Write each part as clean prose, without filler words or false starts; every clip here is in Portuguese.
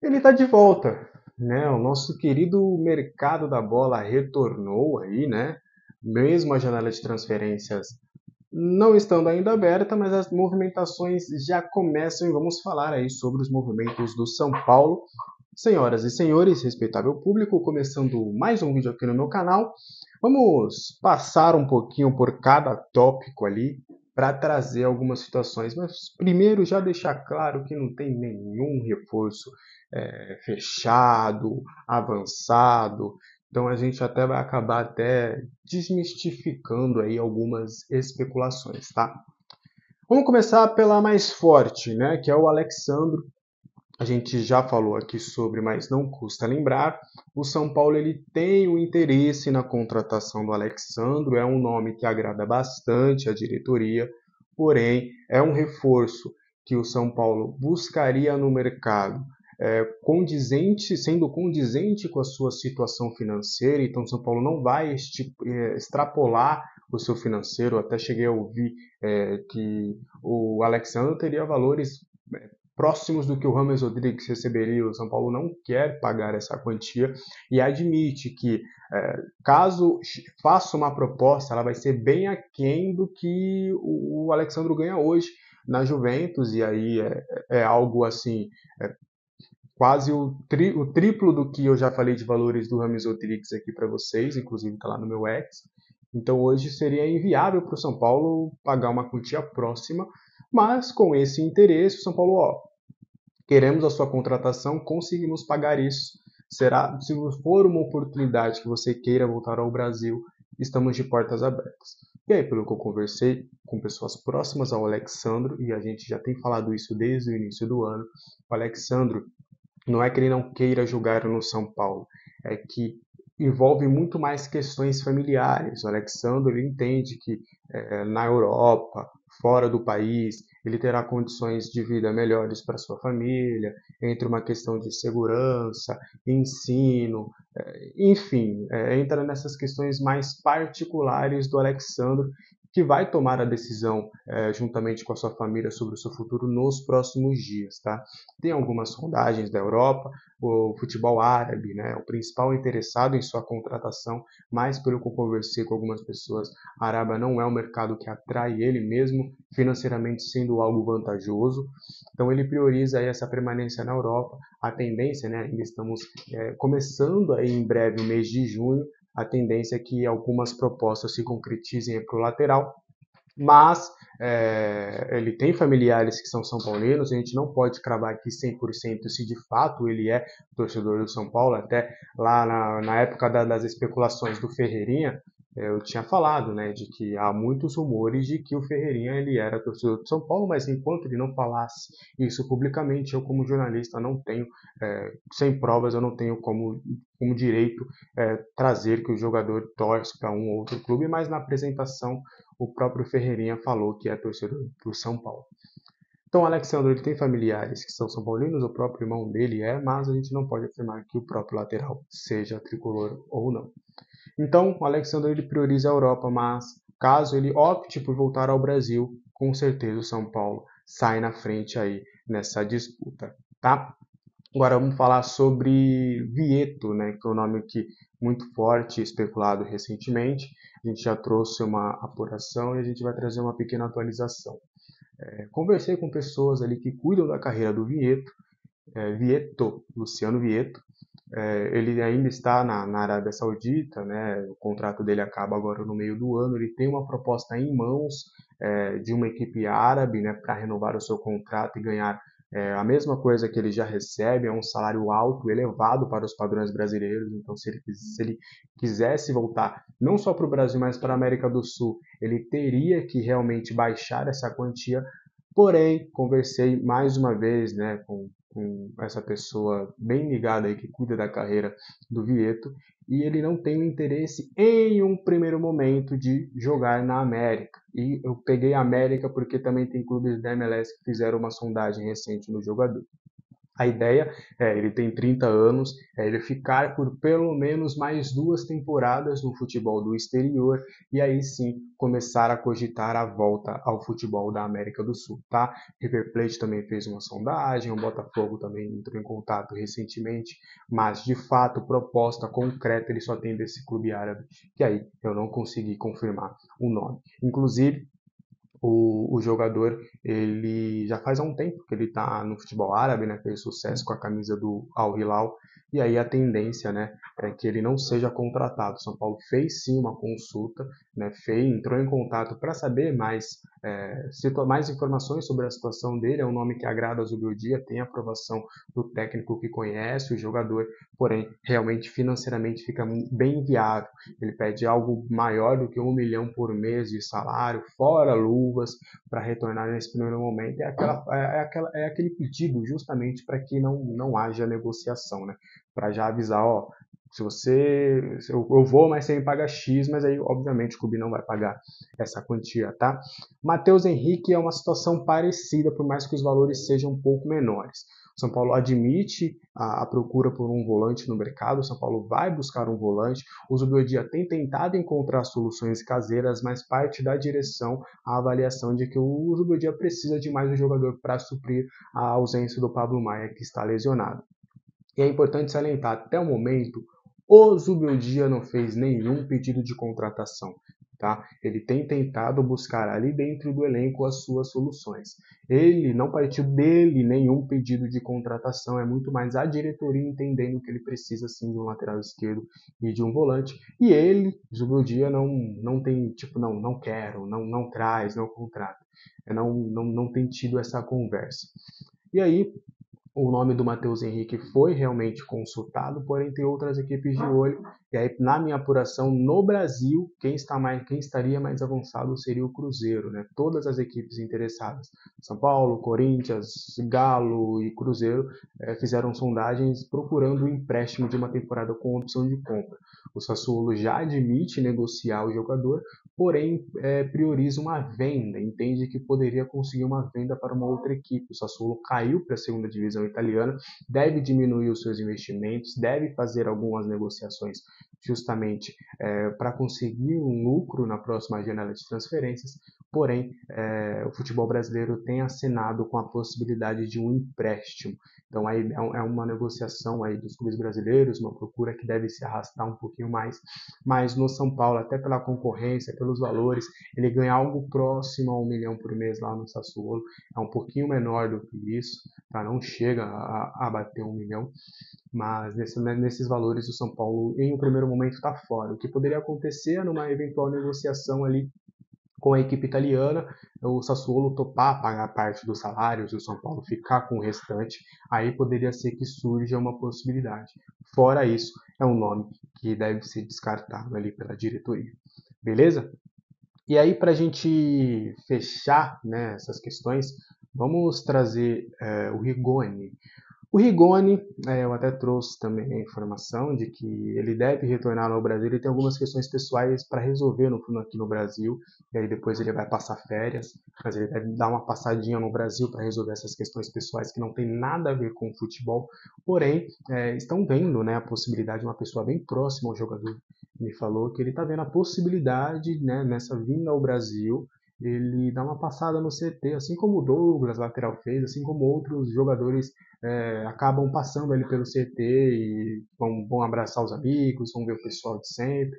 Ele está de volta, né? O nosso querido mercado da bola retornou aí, né? Mesmo a janela de transferências não estando ainda aberta, mas as movimentações já começam e vamos falar aí sobre os movimentos do São Paulo. Senhoras e senhores, respeitável público, começando mais um vídeo aqui no meu canal, vamos passar um pouquinho por cada tópico ali para trazer algumas situações, mas primeiro já deixar claro que não tem nenhum reforço fechado, avançado, então a gente até vai acabar até desmistificando aí algumas especulações, tá? Vamos começar pela mais forte, né, que é o Alexandro. A gente já falou aqui sobre, mas não custa lembrar, o São Paulo ele tem o interesse na contratação do Alexandro, é um nome que agrada bastante a diretoria, porém é um reforço que o São Paulo buscaria no mercado, condizente, sendo condizente com a sua situação financeira, então o São Paulo não vai extrapolar o seu financeiro. Até cheguei a ouvir que o Alexandre teria valores próximos do que o James Rodrigues receberia. O São Paulo não quer pagar essa quantia e admite que, caso faça uma proposta, ela vai ser bem aquém do que o Alexandre ganha hoje na Juventus, e aí é algo assim, quase o triplo do que eu já falei de valores do James Rodrigues aqui para vocês, inclusive está lá no meu X. Então hoje seria inviável para o São Paulo pagar uma quantia próxima, mas com esse interesse, o São Paulo, ó, queremos a sua contratação, conseguimos pagar isso. Será, se for uma oportunidade que você queira voltar ao Brasil, estamos de portas abertas. E aí, pelo que eu conversei com pessoas próximas ao Alexandro, e a gente já tem falado isso desde o início do ano, o Alexandro não é que ele não queira jogar no São Paulo, é que envolve muito mais questões familiares. O Alexandre ele entende que na Europa, fora do país, ele terá condições de vida melhores para sua família, entre uma questão de segurança, ensino, enfim, entra nessas questões mais particulares do Alexandre, que vai tomar a decisão juntamente com a sua família sobre o seu futuro nos próximos dias, tá? Tem algumas sondagens da Europa, o futebol árabe, né, o principal interessado em sua contratação, mas pelo que eu conversei com algumas pessoas, a Arábia não é um mercado que atrai ele mesmo, financeiramente sendo algo vantajoso, então ele prioriza aí essa permanência na Europa. A tendência, né, ainda estamos começando aí em breve o mês de junho, a tendência é que algumas propostas se concretizem para o lateral, mas ele tem familiares que são são paulinos, a gente não pode cravar aqui 100% se de fato ele é torcedor do São Paulo. Até lá na época das especulações do Ferreirinha, eu tinha falado, né, de que há muitos rumores de que o Ferreirinha ele era torcedor do São Paulo, mas enquanto ele não falasse isso publicamente, eu como jornalista não tenho, sem provas, eu não tenho como direito trazer que o jogador torce para um ou outro clube, mas na apresentação o próprio Ferreirinha falou que é torcedor do São Paulo. Então, o Alexandre ele tem familiares que são são paulinos, o próprio irmão dele é, mas a gente não pode afirmar que o próprio lateral seja tricolor ou não. Então, o Alexandre ele prioriza a Europa, mas caso ele opte por voltar ao Brasil, com certeza o São Paulo sai na frente aí nessa disputa, tá? Agora vamos falar sobre Vieto, né, que é um nome que muito forte, especulado recentemente. A gente já trouxe uma apuração e a gente vai trazer uma pequena atualização. Conversei com pessoas ali que cuidam da carreira do Vieto, Luciano Vieto. Ele ainda está na Arábia Saudita, né? O contrato dele acaba agora no meio do ano. Ele tem uma proposta em mãos de uma equipe árabe, né, para renovar o seu contrato e ganhar a mesma coisa que ele já recebe. É um salário alto, elevado para os padrões brasileiros. Então, se ele quisesse voltar não só para o Brasil, mas para a América do Sul, ele teria que realmente baixar essa quantia. Porém, conversei mais uma vez, né, com essa pessoa bem ligada aí que cuida da carreira do Vieto, e ele não tem o interesse em um primeiro momento de jogar na América. E eu peguei a América porque também tem clubes da MLS que fizeram uma sondagem recente no jogador. A ideia é, ele tem 30 anos, é ele ficar por pelo menos mais 2 temporadas no futebol do exterior e aí sim começar a cogitar a volta ao futebol da América do Sul, tá? River Plate também fez uma sondagem, o Botafogo também entrou em contato recentemente, mas de fato proposta concreta ele só tem desse clube árabe, que aí eu não consegui confirmar o nome. Inclusive o jogador, ele já faz há um tempo que ele está no futebol árabe, né? Fez sucesso com a camisa do Al Hilal, e aí a tendência, né, é que ele não seja contratado. São Paulo fez sim uma consulta, né? Entrou em contato para saber mais informações sobre a situação dele. É um nome que agrada a Zubeldia, tem aprovação do técnico que conhece o jogador, porém realmente financeiramente fica bem viável. Ele pede algo maior do que 1 milhão por mês de salário, fora luvas, para retornar nesse primeiro momento. É aquele pedido justamente para que não haja negociação, né? Para já avisar, ó, se você. Eu vou, mas você me paga X, mas aí, obviamente, o clube não vai pagar essa quantia, tá? Matheus Henrique é uma situação parecida, por mais que os valores sejam um pouco menores. O São Paulo admite a procura por um volante no mercado, o São Paulo vai buscar um volante. O Zubeldia tem tentado encontrar soluções caseiras, mas parte da direção a avaliação de que o Zubeldia precisa de mais um jogador para suprir a ausência do Pablo Maia, que está lesionado. E é importante salientar, até o momento, o Zubeldia não fez nenhum pedido de contratação. Tá? Ele tem tentado buscar ali dentro do elenco as suas soluções. Ele não partiu dele nenhum pedido de contratação, é muito mais a diretoria entendendo que ele precisa sim de um lateral esquerdo e de um volante. E ele, Zubeldia, não tem, tipo, não quero, não traz, não contrata. Não tem tido essa conversa. E aí, o nome do Matheus Henrique foi realmente consultado, porém tem outras equipes de olho. E aí, na minha apuração, no Brasil, quem estaria mais avançado seria o Cruzeiro, né? Todas as equipes interessadas, São Paulo, Corinthians, Galo e Cruzeiro, fizeram sondagens procurando o empréstimo de uma temporada com opção de compra. O Sassuolo já admite negociar o jogador, porém prioriza uma venda, entende que poderia conseguir uma venda para uma outra equipe. O Sassuolo caiu para a segunda divisão italiana, deve diminuir os seus investimentos, deve fazer algumas negociações justamente para conseguir um lucro na próxima janela de transferências, porém o futebol brasileiro tem acenado com a possibilidade de um empréstimo. Então aí é uma negociação aí dos clubes brasileiros, uma procura que deve se arrastar um pouquinho mais, mas no São Paulo, até pela concorrência, pelos valores, ele ganha algo próximo a 1 milhão por mês lá no Sassuolo, é um pouquinho menor do que isso, tá? Não chega a bater 1 milhão, mas nesses valores o São Paulo em um primeiro momento está fora. O que poderia acontecer numa eventual negociação ali com a equipe italiana, o Sassuolo topar pagar parte dos salários e o São Paulo ficar com o restante, aí poderia ser que surja uma possibilidade. Fora isso, é um nome que deve ser descartado ali pela diretoria. Beleza? E aí, para a gente fechar, né, essas questões, vamos trazer o Rigoni. O Rigoni, eu até trouxe também a informação de que ele deve retornar ao Brasil. Ele tem algumas questões pessoais para resolver aqui no Brasil, e aí depois ele vai passar férias, mas ele deve dar uma passadinha no Brasil para resolver essas questões pessoais que não tem nada a ver com o futebol. Porém, estão vendo, né, a possibilidade de uma pessoa bem próxima ao jogador me falou que ele está vendo a possibilidade, né, nessa vinda ao Brasil, ele dá uma passada no CT, assim como o Douglas, lateral, fez, assim como outros jogadores acabam passando ali pelo CT e vão abraçar os amigos, vão ver o pessoal de sempre.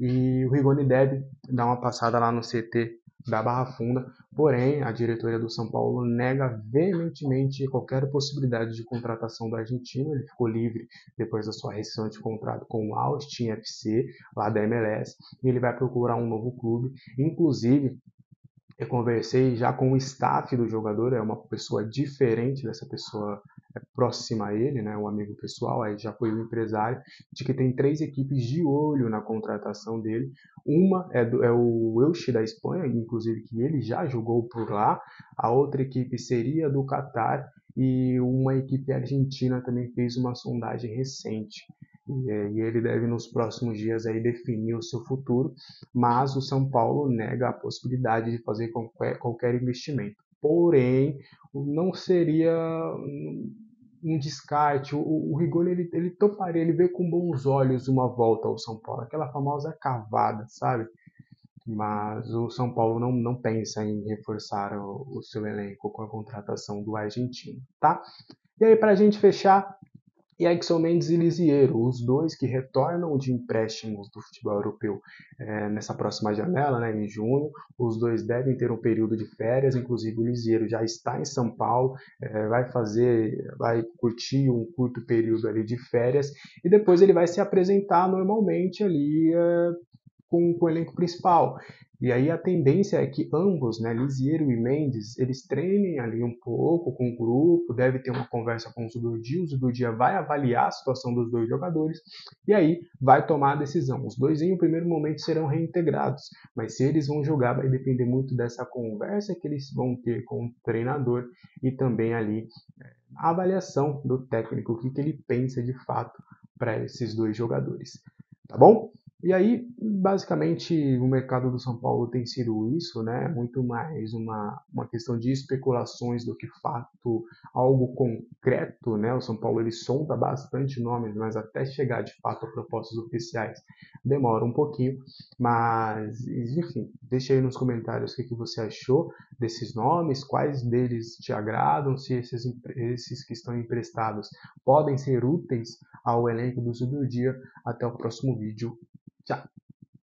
E o Rigoni deve dar uma passada lá no CT da Barra Funda, porém a diretoria do São Paulo nega veementemente qualquer possibilidade de contratação do argentino. Ele ficou livre depois da sua rescisão de contrato com o Austin FC, lá da MLS, e ele vai procurar um novo clube. Inclusive, eu conversei já com o staff do jogador, é uma pessoa diferente dessa pessoa próxima a ele, né, um amigo pessoal, aí já foi o empresário, de que tem 3 equipes de olho na contratação dele. Uma é o Elche da Espanha, inclusive que ele já jogou por lá. A outra equipe seria do Catar e uma equipe argentina também fez uma sondagem recente. E ele deve nos próximos dias aí definir o seu futuro, mas o São Paulo nega a possibilidade de fazer qualquer investimento. Porém, não seria um descarte. O Rigoni ele toparia, ele vê com bons olhos uma volta ao São Paulo, aquela famosa cavada, sabe? Mas o São Paulo não pensa em reforçar o seu elenco com a contratação do argentino, tá? E aí, para a gente fechar, Yaxson Mendes e Lisiero, os dois que retornam de empréstimos do futebol europeu nessa próxima janela, né, em junho. Os dois devem ter um período de férias, inclusive o Lisiero já está em São Paulo, vai curtir um curto período ali de férias e depois ele vai se apresentar normalmente ali com o elenco principal. E aí a tendência é que ambos, né, Lisiero e Mendes, eles treinem ali um pouco com o grupo, deve ter uma conversa com o Zubidia vai avaliar a situação dos dois jogadores e aí vai tomar a decisão. Os dois em um primeiro momento serão reintegrados, mas se eles vão jogar vai depender muito dessa conversa que eles vão ter com o treinador e também ali a avaliação do técnico, o que ele pensa de fato para esses dois jogadores. Tá bom? E aí, basicamente, o mercado do São Paulo tem sido isso, né? Muito mais uma questão de especulações do que fato, algo concreto, né? O São Paulo ele solta bastante nomes, mas até chegar de fato a propostas oficiais demora um pouquinho. Mas, enfim, deixa aí nos comentários o que você achou desses nomes, quais deles te agradam, se esses que estão emprestados podem ser úteis ao elenco do Zubidia. Até o próximo vídeo. Tchau!